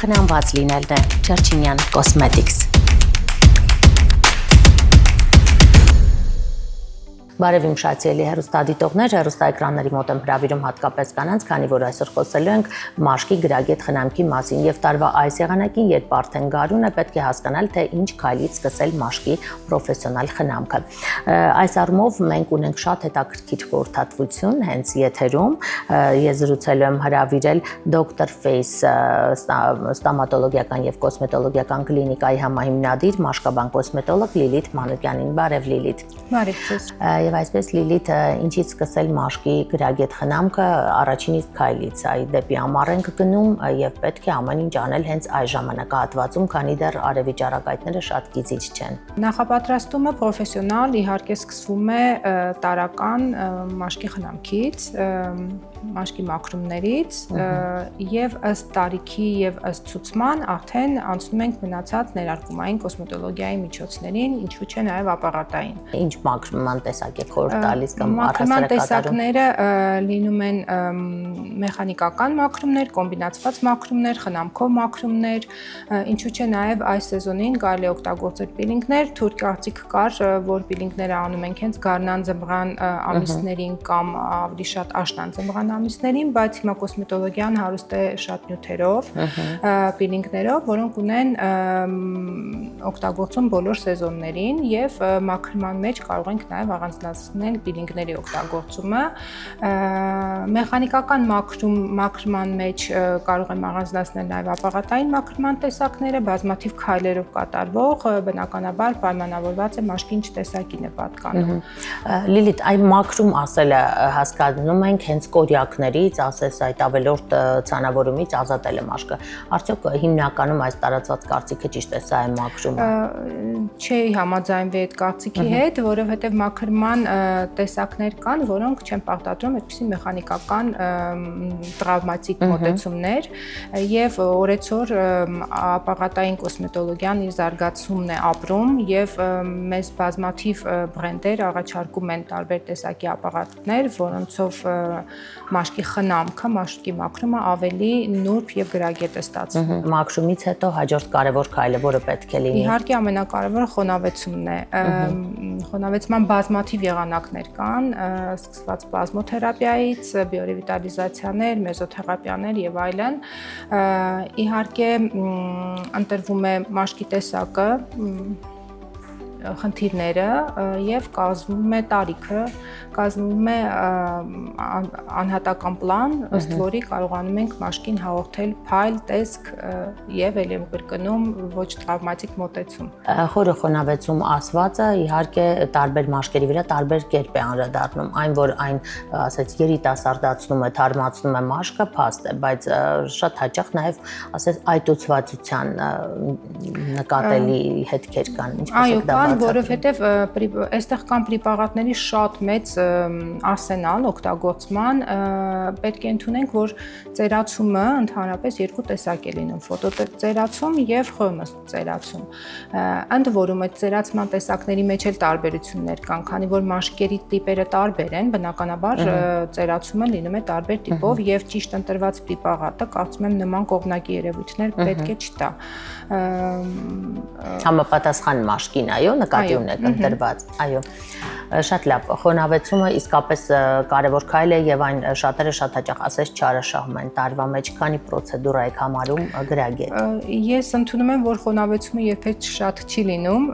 խնամված լինելն է, Չերչինյան Cosmetics։ Բարև իմ շատ սիրելի հեռուստադիտողներ, հեռուստաէկրանների մոտ եմ հրավիրում հատկապես կանանց, քանի որ այսօր խոսելու ենք մաշկի գրագետ խնամքի մասին եւ տարվա այս եղանակին, երբ արդեն գարուն է, պետք է հասկանալ, թե ինչ քայլից սկսել մաշկի պրոֆեսիոնալ խնամքը։ Այս առումով մենք ունենք շատ հետաքրքիր խորհրդատվություն հենց եթերում։ Ես զրուցելու եմ հրավիրել Dr. Face ստոմատոլոգիական եւ կոսմետոլոգիական կլինիկայի համահիմնադիր մաշկաբան կոսմետոլոգ Լիլիթ Մանուկյանին։ Բարև Լիլիթ։ Բարև ձեզ։ Եվ այսպես Լիլիթը ինչից սկսել մաշկի գրագետ խնամքը առաջինից քայլից, այ դեպի ամառ ենք գնում եւ պետք է ամեն ինչ անել հենց այս ժամանակահատվածում, քանի դեռ արևի ճառագայթները շատ գիծիչ չեն։ Նախապատրաստումը պրոֆեսիոնալ իհարկե սկսվում է տարական մաշկի խնամքից, մաշկի մաքրումներից եւ ըստ տարիքի եւ ըստ ցուցման արդեն անցնում ենք մնացած ներարկումային կոսմետոլոգիայի միջոցներին, ինչու՞ չէ նաեւ ապարատային։ Ինչ մաքրման տեսակ եք խորհուրդ տալիս կամ մաքրման տեսակները լինում են մեխանիկական մաքրումներ, կոմբինացված մաքրումներ, խնամքով մաքրումներ, ինչու՞ չէ նաեւ այս սեզոնին կարելի է օգտագործել պիլինգներ, թուրք կարծիք կար, որ պիլինգները անում ենք հենց գարնան ձմռան ամիսներին կամ ավելի շատ աշնան ձմռան ամիսներին, բայց հիմա կոսմետոլոգիան հարուստ է շատ նյութերով, պիլինգներով, որոնք ունեն օգտագործում բոլոր սեզոններին եւ մաքրման մեջ կարող ենք նաեւ առանձնացնել պիլինգների օգտագործումը։ Մեխանիկական մաքրման մեջ կարող եմ առանձնացնել նաեւ ապարատային մաքրման տեսակները, բազմաթիվ քայլերով կատարվող, բնականաբար պայմանավորված է մաշկի ինչ տեսակին է պատկանում։ Լիլիթ, այ մաքրում ասելը հասկանում ենք հենց կորյակներից, ասես այդ ավելորդ ցանավորումից ազատել է մաշկը։ Արդյոք հիմնականում այս տարածված կարծիքը ճիշտ է, սա է մաքրումը։ Չի համաձայնվի այդ կարծիքի հետ, որովհետև մաքրման տեսակներ կան, որոնք չեն պարտադրում այդպիսի մեխանիկական տրավմատիկ մոտեցումներ եւ օրեցօր ապարատային կոսմետոլոգիան իր զարգացումն է ապրում եւ մեզ բազմաթիվ բրենդեր առաջարկում են տարբեր տեսակի ապարատներ, որոնցով մաշկի խնամքը, մաշկի մաքրումը ավելի նուրբ եւ գրագետ է ստացվում։ Մաքրումից հետո հաջորդ կարևոր քայլը, որը պետք է լինի։ Իհարկե ամենակարևորը խոնավեցումն է։ Խոնավեցման բազմաթիվ եղանակներ կան, սկսված պլազմոթերապիայից, բիորևիտալիզացիաներ, մեզոթերապիաներ եւ այլն։ Իհարկե ընտրվում է մաշկի տեսակը, խնդիրները եւ կազմվում է տարիքը, կազմվում է անհատական պլան, ըստ որի կարողանում ենք մաշկին հաղորդել փայլ, տեսք եւ ելի կրկնում ոչ տրավմատիկ մոտեցում։ Խորը խոնավեցում ասվածը իհարկե տարբեր մաշկերի վրա տարբեր կերպ է անդրադառնում, այն որ այն ասած երիտասարդացնում է, թարմացնում է մաշկը, փաստ է, բայց շատ հաճախ նաեւ ասած այտուցվածության նկատելի հետքեր կան, ինչպես է դա։ Որովհետև այստեղ կան պրեպարատների շատ մեծ արսենալ օգտագործման, պետք է ընդունենք, որ ծերացումը ընդհանրապես երկու տեսակ է լինում՝ ֆոտոծերացում եւ խոմոծերացում։ Ընդ որում այդ ծերացման տեսակների մեջ էլ տարբերություններ կան, քանի որ մաշկերի տիպերը տարբեր են, բնականաբար ծերացումը լինում է տարբեր տիպով եւ ճիշտ ընտրված պրեպարատը կարծում եմ նման կողմնակի երևույթներ պետք է չտա։ Համապատասխան մաշկին, այո, նկատի ունեք ընտրված, այո, շատ լավ, խոնավեցումը իսկապես կարևոր քայլ է եւ այն շատերը շատ հաճախ ասես չարաշահում են տարվա մեջ, քանի պրոցեդուրա եք համարում գրագետ։ Ես ընդունում եմ, որ խոնավեցումը երբեք շատ չի լինում,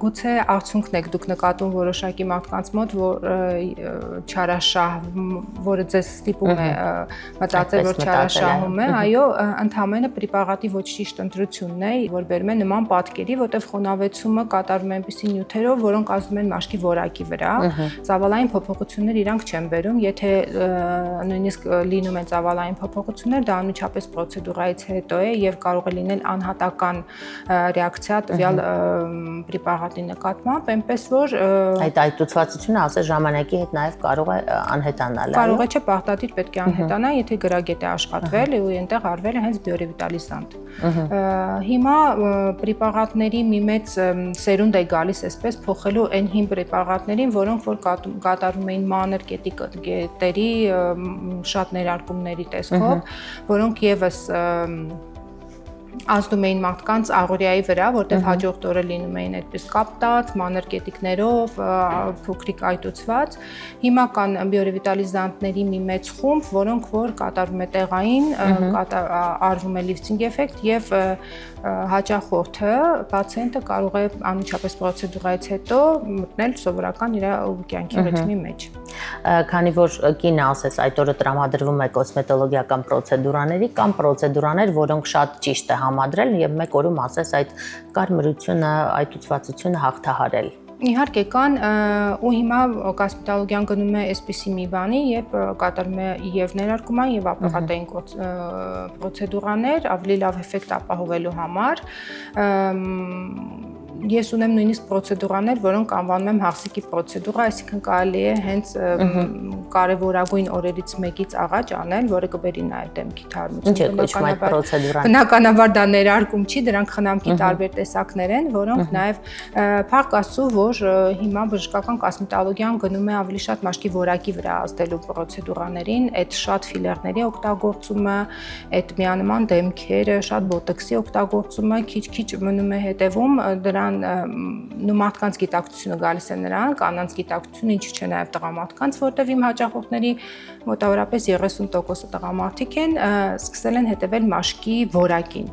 գուցե արդյունքն եք դուք նկատում որոշակի մարդկանց մոտ, որ չարաշահ, որը ձեզ ստիպում է մտածել, որ չարաշահում է, այո, ընդհանրապես պրեպարատի ոչ ճիշտ ընտրությունն է, որ բերում է նման պատկերի, որտեղ խոնավեցումը կատարվում է այնպիսի նյութերով, որոնք ազդում են մաշկի որակի վրա, ծավալային փոփոխություններ իրանք չեն բերում, եթե նույնիսկ լինում են ծավալային փոփոխություններ, դա անմիջապես պրոցեդուրայից հետո է եւ կարող է լինել անհատական ռեակցիա տվյալ պրեպարատի նկատմամբ, այնպես որ այդ այտուցվածությունը ասես ժամանակի հետ նաեւ կարող է անհետանալ, կարող է չէ պարտադիր պետք է անհետանա, եթե գրագետ է աշխատվել ու այնտեղ արվել է հենց բիորևիտալիզանտ։ Հիմա պրեպարատների մի մեծ սերունդ է գալիս այսպես փոխելու այն հին պրեպարատներին, որոնք որ կատարվում էին մանր կետերի շատ ներարկումների տեսքով, որոնք եւս ազդում էին մարդկանց առօրյայի վրա, որտեղ հաջորդ օրը լինում էին այդպես կապտած, մանր կետիկներով, փոքրիկ այտուցված։ Հիմա կան բիորևիտալիզանտների մի մեծ խումբ, որոնք որ կատարվում է տեղային, արվում է լիֆտինգ էֆեկտ եւ հաճախորդը, պացիենտը կարող է անմիջապես պրոցեդուրայից հետո մտնել սովորական իր կյանքի ռիթմի մեջ։ Քանի որ կինը ասես այդ օրը տրամադրվում է կոսմետոլոգիական պրոցեդուրաների կամ պրոցեդուրաներ, որոնք շատ ճիշտ է համադրել եւ մեկ օրում ասես այդ կարմրությունը, այտուցվածությունը հաղթահարել։ Իհարկե կան ու հիմա կոսմետոլոգիան գնում է այսպիսի մի բանի, երբ կատարում է եւ ներարկուման եւ ապարատային պրոցեդուրաներ, ավելի լավ էֆեկտ ապահովելու համար։ Ես ունեմ նույնիսկ պրոցեդուրաներ, որոնք անվանում եմ հաղսիկի պրոցեդուրա, այսինքն կարելի է հենց կարևորագույն օրերից մեկից առաջ անել, որը կբերի նաև դեմքի թարմություն։ Ինչ է կոչվում այդ պրոցեդուրան։ Բնականաբար դա ներարկում չի, դրանք խնամքի տարբեր տեսակներ են, որոնք նաև փառք Աստծո, որ հիմա բժշկական կոսմետոլոգիան գնում է ավելի շատ մաշկի որակի վրա ազդելու պրոցեդուրաներին, այդ շատ ֆիլերների օգտագործումը, այդ միանման դեմքերը, շատ բոտոքսի օգտագործումը քիչ-քիչ մնում է հետևում դրան նու մարդկանց գիտակցությունը գալիս է նրան, կանանց գիտակցությունը ինչ չէ նաև տղամարդկանց, որտեղ իմ հաճախորդների մոտավորապես 30% տղամարդիկ են, սկսել են հետևել մաշկի որակին։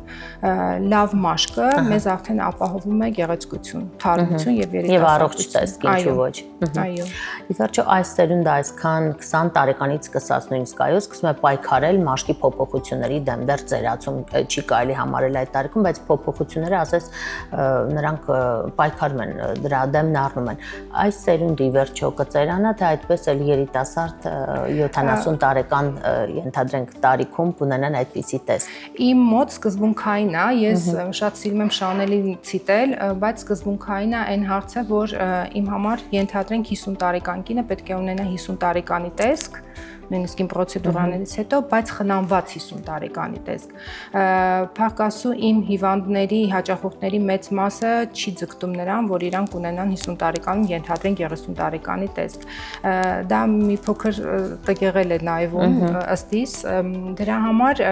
Լավ մաշկը մեզ արդեն ապահովում է գեղեցկություն, թարմություն եւ երիտասարդություն։ Եվ առողջ տեսք, ինչու ոչ։ Այո։ Ի վերջո այս սերունդը այսքան 20 տարեկանից սկսած նույնիսկ այո, սկսում է պայքարել մաշկի փոփոխությունների դեմ, դեռ ծերացում չի կարելի համարել այդ տարիքում, բայց փոփոխությունները ասես նրանք պայքարում են դրա դեմ նառնում են։ Այս սերունդի վերջո կծերանա, թե այդպես էլ երիտասարդ 70 տարեկան ենթադրենք տարիքում կունենան այդպիսի տեսք։ Իմ մոտ սկզբունքային է, ես շատ սիրում եմ Շանելի ցիտել, բայց սկզբունքային է այն հարցը, որ իմ համար ենթադրենք 50 տարեկան կինը պետք է ունենա 50 տարեկանի տեսք, նույնիսկ իմ պրոցեդուրաներից հետո, բայց խնամված 50 տարեկանի տեսք։ Փառք Աստծո, իմ հիվանդների, հաճախորդների մեծ մասը չի ձգտում նրան, որ իրանք ունենան 50 տարեկանում ենթադրենք 30 տարեկանի տեսք։ Դա մի փոքր տգեղել է նայվում ըստիս, դրա համար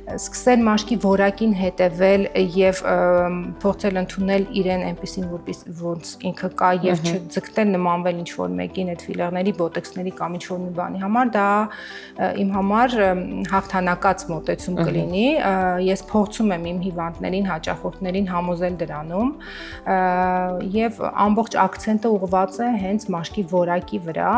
սկսել մաշկի որակին հետևել եւ փորձել ընդունել իրեն այնպեսին, որպես ինքը կա եւ չձգտել նմանվել ինչ-որ մեկին այդ ֆիլերների, բոտոքսների կամ ինչ-որ մի բանի համար, դա իմ համար հաղթանակած մոտեցում կլինի։ Ես փորձում եմ իմ հիվանդներին, հաճախորդներին համոզել դրանում եւ ամբողջ ակցենտը ուղղված է հենց մաշկի որակի վրա։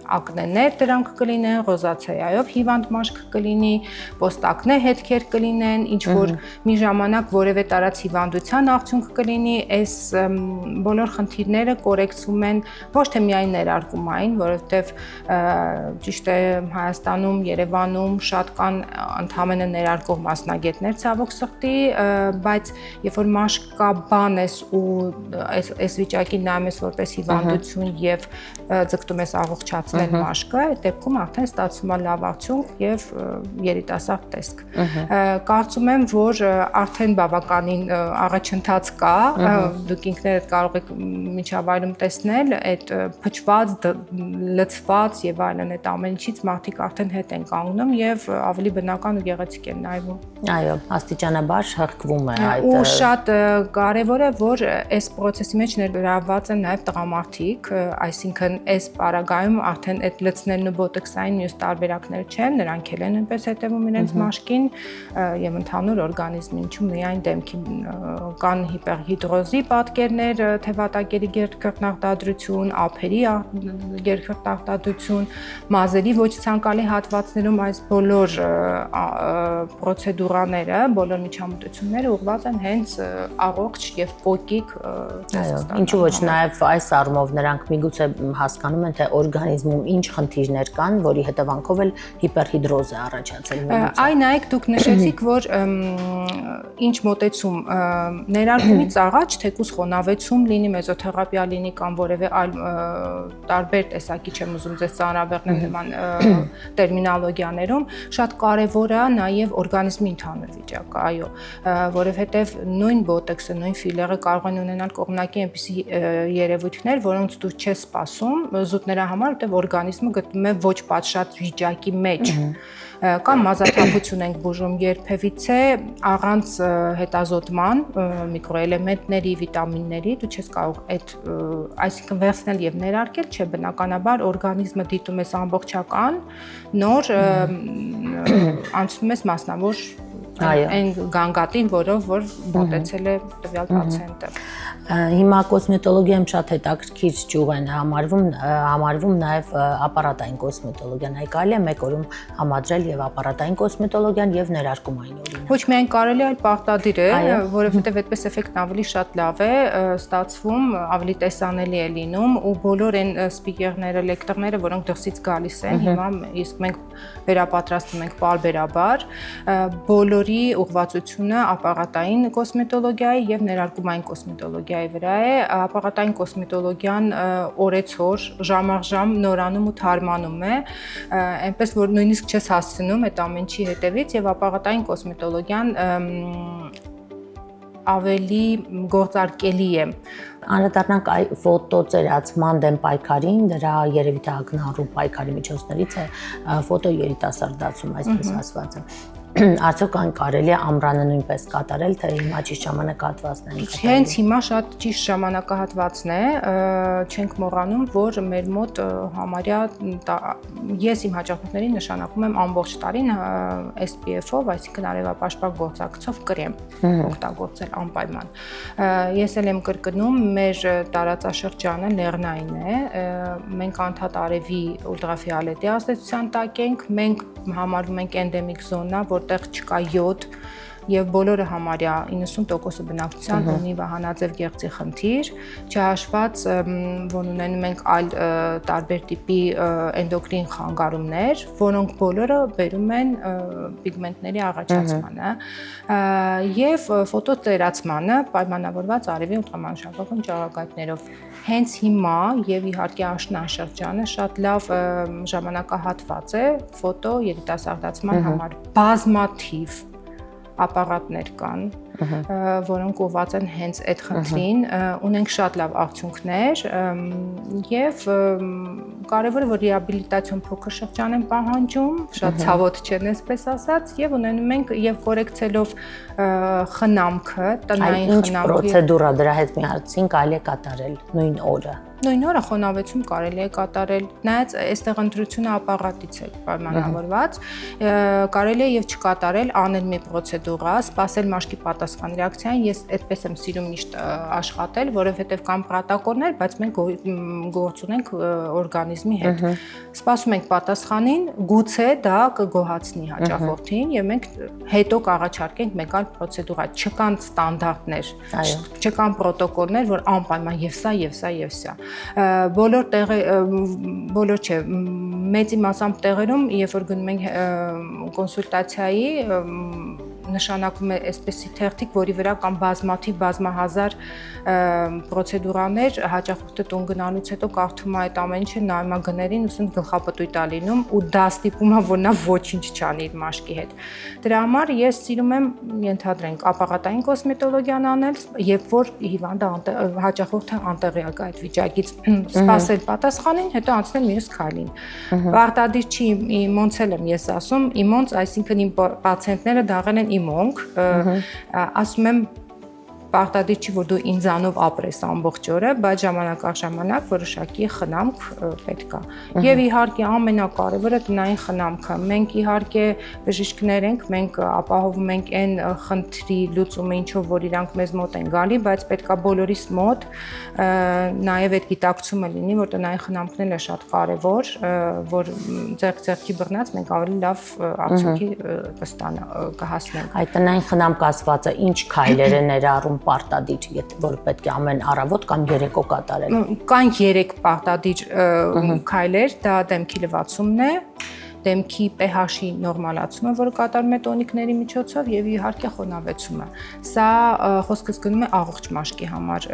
Ակնեներ դրանք կլինեն, ռոզացեայով հիվանդ մաշկ կլինի, պոստակնե հետքեր կլինեն, ինչ որ մի ժամանակ որևէ տարած հիվանդության արդյունք կլինի, այս բոլոր խնդիրները կորեկցվում են ոչ թե միայն ներարկումային, որովհետև ճիշտ է Հայաստանում, Երևանում շատ կան ընդհանրապես ներարկող մասնագետներ ցավոք սրտի, բայց երբ որ մաշկաբան ես ու այս վիճակին նայում ես որպես հիվանդություն եւ ձգտում ես առողջացնել մաշկը, այդ դեպքում արդեն ստացվում է լավ արդյունք եւ երիտասարդ տեսք։ Կարծում եմ, որ արդեն բավականին առաջընթաց կա, դուք ինքներդ կարող եք միջավայրում տեսնել այդ փչված, լցված եւ այլն այդ ամեն ինչից մարդիկ արդեն հետ են կանգնում եւ ավելի բնական ու գեղեցիկ են նայվում։ Այո, աստիճանաբար հղկվում է այդ։ Ու շատ կարեւոր է, որ այս process-ի մեջ ներգրավված են նաեւ տղամարդիկ, այսինքն այս պարագայում արդեն այդ լցնելն ու բոտոքսային մյուս տարբերակներ չեն, նրանք էլ են այնպես հետևում իրենց մաշկին եւ ընդհանուր օրգանիզմին, ինչու միայն դեմքին կան հիպերհիդրոզի պատկերներ, թևատակերի գերքրտնաղդադրություն, ափերի գերքրտնաղդադրություն, մազերի ոչ ցանկալի հատվածներում այս բոլոր պրոցեդուրաները, բոլոր միջամտությունները ուղղված են հենց առողջ եւ կոկիկ տեսք։ Ինչու ոչ, նաեւ այս առումով նրանք միգուցե հասկանում են, թե օրգանիզմում ինչ խնդիրներ կան, որի հետևանքով էլ հիպերհիդրոզ է առաջացել։ Այ նայեք, դուք նշեցիք, որ ինչ մոտեցում ներարկումից առաջ թեկուզ խոնավեցում լինի, մեզոթերապիա լինի կամ որևէ այլ տարբեր տեսակի չեմ ուզում ձեզ ծանրաբեռնել նման տերմինոլոգիաներում, շատ կարևոր է նաև օրգանիզմի ընդհանուր վիճակը, այո, որովհետև նույն բոտոքսը, նույն ֆիլերը կարող են ունենալ կողմնակի այնպիսի երևույթներ, որոնց դու չես սպասում զուտ նրա համար, որտեղ օրգանիզմը գտնվում է ոչ պատշաճ վիճակի մեջ, կամ մազաթափություն ենք բուժում երբևիցե առանց հետազոտման միկրոէլեմենտների, վիտամինների, դու չես կարող այդ, այսինքն վերցնել եւ ներարկել, չէ, բնականաբար օրգանիզմը դիտում ես ամբողջական, նոր անցնում ես մասնավոր այն գանգատին, որով որ մոտեցել է տվյալ պացիենտը։ Հիմա կոսմետոլոգիայում շատ հետաքրքիր ճյուղ են համարվում նաև ապարատային կոսմետոլոգիան, այ կարելի է մեկ օրում համադրել եւ ապարատային կոսմետոլոգիան եւ ներարկումային օրինակ։ Ոչ միայն կարելի, այլ պարտադիր է, որովհետեւ այդպես էֆեկտն ավելի շատ լավ է ստացվում, ավելի տեսանելի է լինում ու բոլոր այն սպիկերները, լեկտորները, որոնք դրսից գալիս են, հիմա իսկ մենք վերապատրաստում ենք պարբերաբար, բոլորի ուղղվածությունը ապարատային կոսմետոլոգիայի եւ ներարկումային կոսմետոլոգիայի վրա է, ապարատային կոսմետոլոգիան օրեցօր, ժամ առ ժամ նորանում ու թարմանում է, այնպես որ նույնիսկ չես հասցնում այդ ամենի հետևից եւ ապարատային կոսմետոլոգիան ավելի գործարկելի է։ Անդրադառնանք ֆոտոծերացման դեմ պայքարին, դրա երևի թե ակնառու պայքարի միջոցներից է ֆոտո երիտասարդացում, այսպես ասված է։ Արդյոք այն կարելի է ամռանը նույնպես կատարել, թե հիմա ճիշտ ժամանակահատվածն է։ Հենց հիմա շատ ճիշտ ժամանակահատվածն է, չենք մոռանում, որ մեր մոտ համարյա ես իմ հաճախորդներին նշանակում եմ ամբողջ տարին SPF-ով, այսինքն արևապաշտպան գործակցով կրեմ օգտագործել անպայման։ Ես էլ եմ կրկնում, մեր տարածաշրջանը լեռնային է, մենք անդադ արևի ուլտրաֆիոլետի ազդեցության տակ ենք, մենք համարվում ենք էնդեմիկ զոնա, որտեղ չկա յոդ եւ բոլորը համարյա 90% բնակչության ունի վահանաձև գեղձի խնդիր, չհաշված որ ունենում ենք այլ տարբեր տիպի էնդոկրին խանգարումներ, որոնք բոլորը բերում են պիգմենտների առաջացմանը եւ ֆոտոծերացմանը պայմանավորված արևի ուլտրամանուշակական ճառագայթներով։ Հենց հիմա եւ իհարկե աշնան շրջանը շատ լավ ժամանակահատված է ֆոտո երիտասարդացման համար։ Բազմաթիվ ապարատներ կան, որոնք ուղղված են հենց այդ խնդրին, ունենք շատ լավ արդյունքներ եւ կարևորը որ ռեաբիլիտացիոն փոքր շրջան են պահանջում, շատ ցավոտ չեն, այսպես ասած, եւ ունենում ենք եւ կորեկցելով խնամքը, տնային խնամքի։ Ինչ պրոցեդուրա դրա հետ միասին կարելի է կատարել նույն օրը։ Նույն օրը խոնավեցում կարելի է կատարել, նայած այստեղ ընտրությունը ապարատից է պայմանավորված, կարելի է եւ չկատարել, անել մի պրոցեդուրա, սպասել մաշկի պատասխան ռեակցիային, ես այդպես եմ սիրում միշտ աշխատել, որովհետեւ կան պրոտոկոլներ, բայց մենք գործ ունենք օրգանիզմի հետ։ Սպասում ենք պատասխանին, գուցե դա կգոհացնի հաճախորդին եւ մենք հետո կառաջարկենք մեկ այլ պրոցեդուրա, չկան ստանդարտներ, չկան պրոտոկոլներ, որ անպայման եւ սա եւ սա եւ սա։ Բոլոր չէ, մեծի մասամբ տեղերում, երբ որ գնում ենք կոնսուլտացիայի, նշանակում է այսպեսի թերթիկ, որի վրա կան բազմաթիվ, բազմահազար պրոցեդուրաներ, հաճախորդը տուն գնալուց հետո կարդում է այդ ամեն ինչը, նայում է գներին, ուսում գլխապտույտ է լինում ու դա ստիպում է, որ նա ոչինչ չանի իր մաշկի հետ։ Դրա համար ես սիրում եմ ենթադրենք ապարատային կոսմետոլոգիան անել, երբ որ հիվանդը հաճախորդը անտեղյակ է այդ վիճակից, սպասել պատասխանին, հետո անցնել մյուս քայլին։ Պարտադիր չի, իմոնց եմ ես ասում, իմոնց, այսինքն իմ պացիենտները դաղել են իմոնք, ասում եմ պարտադիր չի, որ դու ինձանով ապրես ամբողջ օրը, բայց ժամանակ առ ժամանակ որոշակի խնամք պետք է։ Եվ իհարկե ամենակարևորը տնային խնամքը։ Մենք իհարկե բժիշկներ ենք, մենք ապահովում ենք այն խնդրի լուծումը, ինչով որ իրանք մեզ մոտ են գալի, բայց պետք է բոլորիս մոտ նաև այդ գիտակցումը լինի, որ տնային խնամքն է շատ կարևոր, որ ձեռք-ձեռքի բռնած մենք ավելի լավ արդյունքի կհասնենք։ Այդ տնային խնամք ասվածը ինչ քայլեր է ներառում պարտադիր, որ պետք է ամեն առավոտ կամ երեկո կատարել։ Կան 3 պարտադիր քայլեր, դա դեմքի լվացումն է, դեմքի pH-ի նորմալացումը, որը կատարում է տոնիկների միջոցով եւ իհարկե խոնավեցումը։ Սա խոսքս գնում է առողջ մաշկի համար,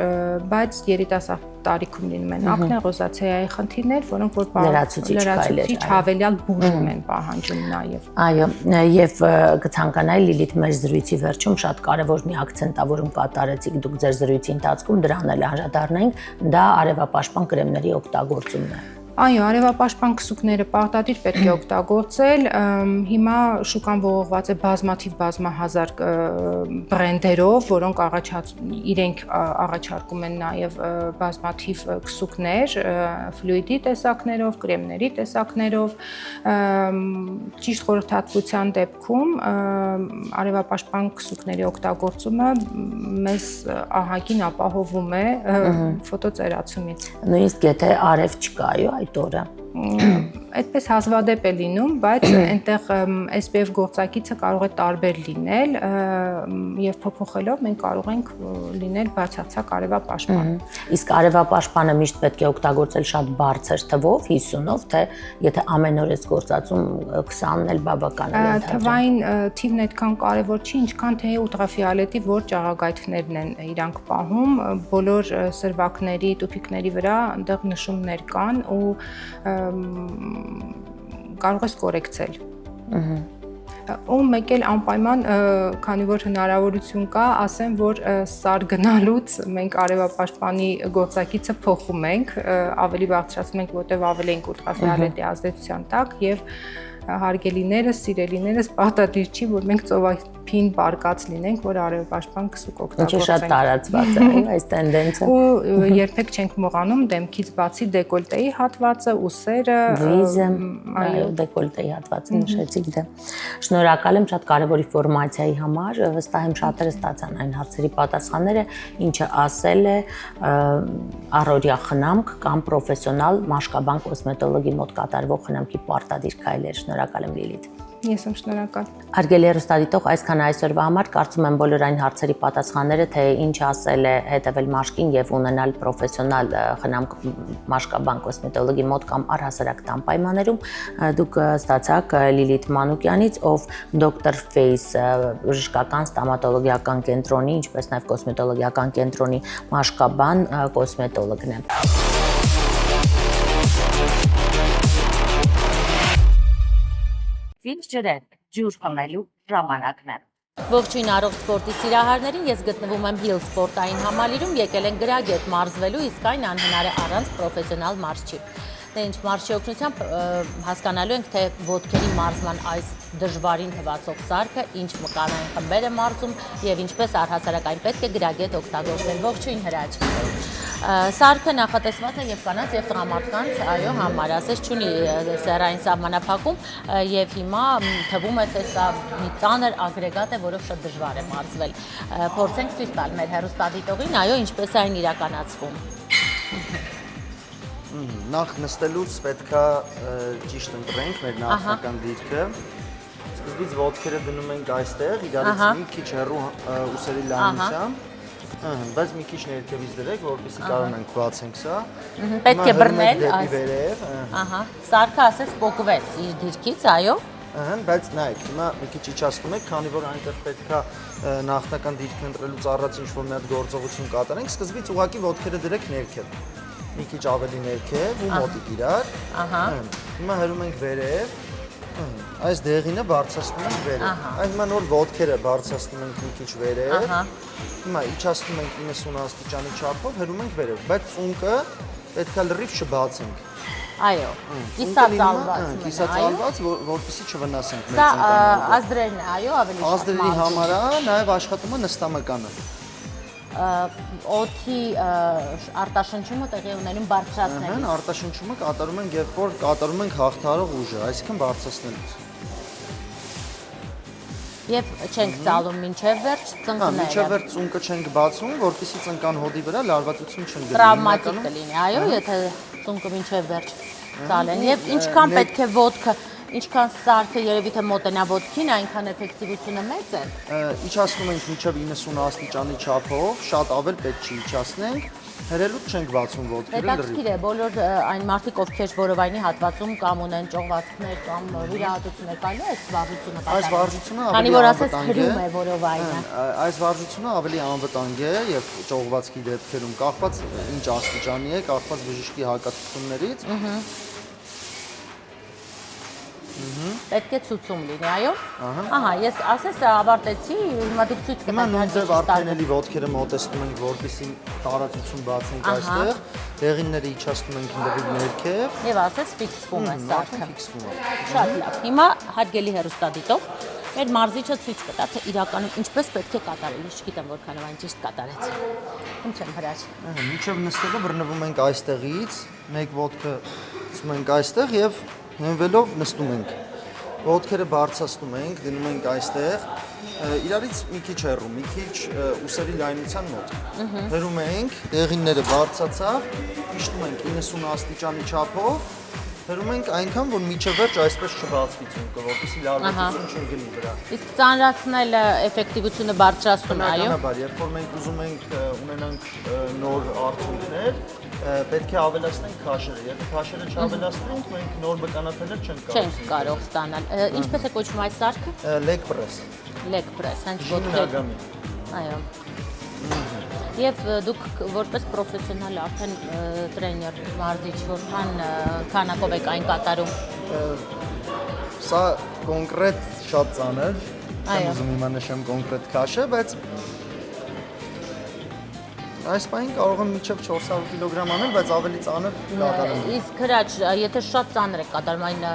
բայց երիտասարդ տարիքում լինում են ակնե, ռոզացեայի խնդիրներ, որոնք որ լրացուցիչ հավելյալ բուժում են պահանջում նաեւ։ Այո, եւ կցանկանայի Լիլիթ մեր զրույցի վերջում շատ կարեւոր մի ակցենտավորում կատարեցիք դուք ձեր զրույցի ընթացքում, դրան էլ անդրադառնանք, դա արևապաշտպան կրեմների օգտագործումն է։ Այո, արևապաշտպան քսուկները պարտադիր պետք է օգտագործել։ Հիմա շուկան ողողված է բազմահազար բրենդերով, որոնք իրենք առաջարկում են նաև բազմաթիվ քսուկներ, ֆլյուիդի տեսակներով, կրեմների տեսակներով։ Ճիշտ խորհրդատվության դեպքում արևապաշտպան քսուկների օգտագործումը մեզ ահագին ապահովում է ֆոտոծերացումից։ Նույնիսկ եթե արև չկա, այո, այդ օրը։ Այդպես հազվադեպ է լինում, բայց այնտեղ SPF գործակիցը կարող է տարբեր լինել եւ փոփոխելով մենք կարող ենք լինել բացարձակ արևապաշտպան։ Իսկ արևապաշտպանը միշտ պետք է օգտագործել շատ բարձր թվով, 50-ով, թե եթե ամեն օր ես գործածում 20-ն էլ բավական է։ Թվային թիվն այդքան կարևոր չի, ինչքան թե ուլտրաֆիոլետի որ ճաղագայթներն են իրանք պահում, բոլոր սրվակների, տուփիկների վրա այնտեղ նշումներ կան ու կարող ես կորեկցել։ Ու մեկ էլ անպայման, քանի որ հնարավորություն կա, ասեմ, որ սար գնալուց մենք արևապաշտպանի գործակիցը փոխում ենք, ավելի բարձրացնում ենք, որտեղ ավելի ենք ուլտրաֆիոլետի ազդեցության տակ եւ հարգելիներս, սիրելիներս, պարտադիր չի, որ մենք ծովափին բարկած լինենք, որ արևապաշտպան քսուկ օգտագործենք։ Ինչը շատ տարածված է, այս տենդենսը։ Ու երբեք չենք մոռանում դեմքից բացի դեկոլտեի հատվածը, ուսերը, վիզը, այո, դեկոլտեի հատվածը նշեցիք դե։ Շնորհակալ եմ շատ կարևոր ինֆորմացիայի համար, վստահ եմ շատերը ստացան այն հարցերի պատասխանները, ինչը ասել է առօրյա խնամք կամ պրոֆեսիոնալ մաշկաբան կոսմետոլոգի մոտ կատարվող խնամքի պարտադիր քայլեր։ Շնորհակալ եմ Լիլիթ։ Ես եմ շնորհակալ։ Հարգելի հեռուստադիտող, այսքան այսօրվա համար կարծում եմ բոլոր այն հարցերի պատասխանները, թե ինչ ասել է հետևել մաշկին եւ ունենալ պրոֆեսիոնալ խնամք մաշկաբան կոսմետոլոգի մոտ կամ առհասարակ տան պայմաններում դուք ստացաք Լիլիթ Մանուկյանից, ով Dr. Face բժշկական ստոմատոլոգիական կենտրոնի, ինչպես նաեւ կոսմետոլոգիական կենտրոնի մաշկաբան կոսմետոլոգն է։ Ինչ ջրեն, ջուր խմելու ժամանակն է։ Ողջույն առողջ սպորտի սիրահարներին, ես գտնվում եմ Hill սպորտային համալիրում, եկել են գրագետ մարզվելու, իսկ այն անհնար է առանց պրոֆեսիոնալ մարզչի։ Դե ինչ մարզչի օգնությամբ հասկանալու ենք, թե ոտքերի մարզման այս դժվարին թվացող սարքը ինչ մկանային խմբեր է մարզում եւ ինչպես առհասարակ այն պետք է գրագետ օգտագործել։ Ողջույն Հրաչ։ Սարքը նախատեսված է եւ կանանց եւ տղամարդկանց, այո, համար, ասես չունի սեռային սահմանափակում եւ հիմա թվում է, թե սա մի ծանր ագրեգատ է, որով շատ դժվար է մարզվել։ Փորձենք ցույց տալ մեր հեռուստադիտողին, այո, ինչպես է այն իրականացվում։ Նախ նստելուց պետքա ճիշտ ընտրենք մեր նախնական դիրքը։ Սկզբից ոտքերը դնում ենք այստեղ, իրարից մի քիչ հեռու ուսերի լայնությամբ, բայց մի քիչ ներքևից դրեք, որպեսզի կարողանանք բացենք սա։ Պետք է բռնել, ահա։ Սարքը ասես պոկվեց իր դիրքից, այո։ Բայց նայեք, հիմա մի քիչ իջացնում եք, քանի որ այնտեղ պետքա նախնական դիրքն ընտրելուց առաջ ինչ-որ մի հատ գործողություն կատարենք, սկզբից ուղղակի ոտքերը դրեք ներքև։ Մի քիչ ավելի ներքև ու մոտիկ իրար։ Հիմա հրում ենք վերև, այս դեղինը բարձրացնում ենք վերև։ Հիմա նոր ոտքերը բարձրացնում ենք մի քիչ վերև։ Հիմա իջացնում ենք 90 աստիճանի չափով, հրում ենք վերև, բայց ծունկը պետքա լրիվ չբացենք։ Այո, կիսածալված։ Կիսածալված, որպեսզի չվնասենք մեր ծնկները։ Սա ազդրերն է, այո, ավելի շատ։ Ազդրերի համար է, նաև աշխատում է նստամկանը։ Օդի արտաշնչումը տեղի ունենում բարձրացնելուց։ Արտաշնչումը կատարում ենք, երբ որ կատարում ենք հաղթահարող ուժը, այսինքն բարձրացնելուց։ Եվ չենք ծալում մինչև վերջ ծնկները։ Մինչև վերջ ծունկը չենք բացում, որպեսզի ծնկան հոդի վրա լարվածություն չընկնի։ Տրավմատիկ կլինի, այո, եթե ծունկը մինչև վերջ ծալեն։ Եվ ինչքան պետք է ոտքը, ինչքան սարքը երևի թե մոտենա ոտքին, այնքան էֆեկտիվությունը մեծ է։ Իջացնում ենք մինչև 90 աստիճանի չափով, շատ ավել պետք չի իջացնենք, հրելուց չենք բացում ոտքերը լրիվ։ Հետաքրքիր է, բոլոր այն մարդիկ, ովքեր որովայնի հատվածում կամ ունեն ճողվածքներ կամ վիրահատություններ, կարելի է այս վարժությունը կատարել։ Այս վարժությունը քանի որ ասես հրում է որովայնը։ Այս վարժությունը ավելի անվտանգ է եւ ճողվածքի դեպքերում կախված ինչ աստիճանի է, կախված բժշկի հակատություններից։ Պետք է ցուցում լինի, այո։ Ահա, ես ասես ավարտեցի, հիմա դուք ցույց Հիմա նույն կտաք։ ձև արդեն էլի ոտքերը մոտեցնում ենք, որպեսզի տարածություն բացենք այստեղ, դեղինները իջացնում ենք դեպի ներքև։ Եվ ասես ֆիքսվում է սարքը։ Ֆիքսվում է։ Շատ լավ։ Հիմա հարգելի հեռուստադիտող, մեր մարզիչը ցույց կտա, թե իրականում ինչպես պետք է կատարել։ Ես չգիտեմ որքանով այն ճիշտ կատարեց։ Ում չեմ հրաշ։ Մինչև նստելը բռնվում ենք այստեղից, մեկ ոտքը ցում ենք այստեղ եւ հենվելով նստում ենք։ Ոտքերը բարձրացնում ենք, դնում ենք այստեղ, իրարից մի քիչ հեռու, մի քիչ ուսերի լայնության մոտ։ Հերում ենք, դեղինները բարձրացավ, իջնում ենք 90 աստիճանի չափով, հերում ենք այնքան, որ միջև վերջ այսպես չբացվի ցունկը, որպեսզի լարվածություն չընկնի վրա։ Իսկ ծանրացնելը էֆեկտիվությունը բարձրացնում է, այո։ Բնականաբար, երբ որ մենք ուզում ենք ունենանք նոր արդյունքներ, պետք է ավելացնենք քաշերը։ Եթե քաշերը չավելացնենք, մենք նոր բկանաթելեր չենք կարող ստանալ։ Ինչպես է կոչվում այս սարքը։ Leg press։ Leg press, հենց ոտքեր։ Շինագամի։ Այո։ Եվ դուք որպես պրոֆեսիոնալ արդեն տրեյներ, մարզիչ, որքան քանակով եք այն կատարում։ Սա կոնկրետ շատ ծանր։ Չեմ ուզում հիմա նշեմ կոնկրետ քաշը, բայց այս պահին կարող եմ մինչև 400 կիլոգրամ անել, բայց ավելի ծանր կատարեմ։ Իսկ հրաչ, եթե շատ ծանր եք կատարում, այն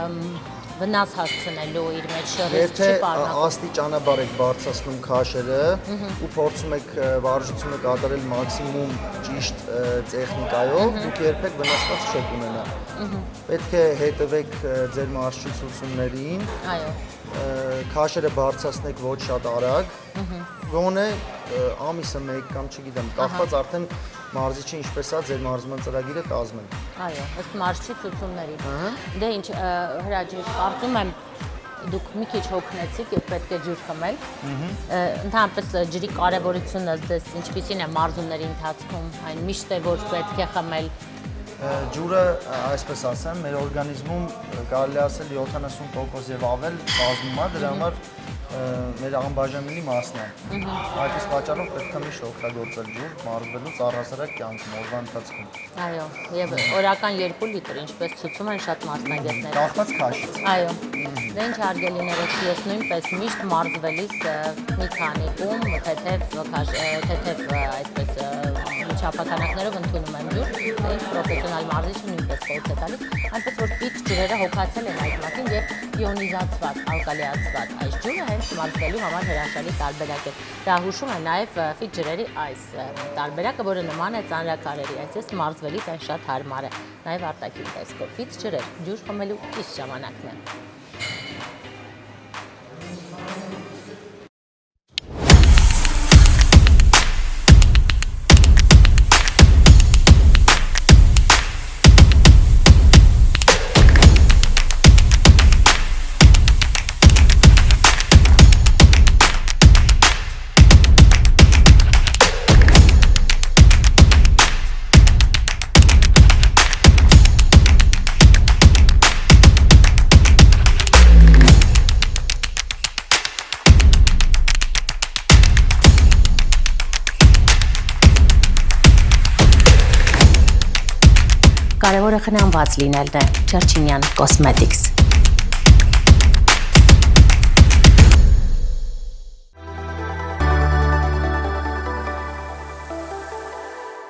վնաս հասցնելու իր մեջ ռիսկ չի պարունակում։ Աստիճանաբար եք բարձրացնում քաշերը ու փորձում եք վարժությունը կատարել մաքսիմում ճիշտ տեխնիկայով, դուք երբեք վնասված չեք ունենա։ Պետք է հետևեք ձեր մարզչություններին։ Այո։ Քաշերը բարձրացնեք ոչ շատ արագ։ Գոնե ամիսը մեկ կամ չգիտեմ, կախված արդեն մարզիչը ինչպես է ձեր մարզման ծրագիրը կազմել։ Այո, ըստ մարզչի ցուցումների։ Դե ինչ, Հրաչ, կարծում եմ դուք մի քիչ հոգնեցիք եւ պետք է ջուր խմել։ Ընդհանրապես ջրի կարեւորությունը ձեզ ինչպիսին է մարզումների ընթացքում, այն միշտ է որ պետք է խմել։ Ջուրը, այսպես ասեմ, մեր օրգանիզմում կարելի ասել 70% եւ ավել կազմում է, դրա համար մեր անբաժանելի մասն է։ Այդ պատճառով պետք է միշտ օգտագործել ջուր մարզվելուց առհասարակ կյանքում օրվա ընթացքում։ Այո, եւ օրական 2 լիտր, ինչպես ցուցում են շատ մասնագետներ։ Կախված քաշից։ Այո։ Դե ինչ հարգելիներս, ես նույնպես միշտ մարզվելիս մի քանի կում թեթև այսպես չափականակներով ընդունում եմ ջուր, դե ինչ պրոֆեսիոնալ մարզիչը նույնպես խորհուրդ է տալիս, այնպես որ պիտ ջրերը հոգացել են այդ մասին եւ իոնիզացված, ալկալիացված այս ջուրը հենց մարզվելու համար հրաշալի տարբերակ է։ Դա հուշում է նաեւ ֆիտ ջրերի այս տարբերակը, որը նման է ծանրակարերի, այսպես մարզվելիս այն շատ հարմար է։ Նաեւ արտաքին տեսքով ֆիտ ջրեր ջուր խմելու ճիշտ ժամանակն է։ Կարևորը խնամված լինելն է։ Չերչինյան Cosmetics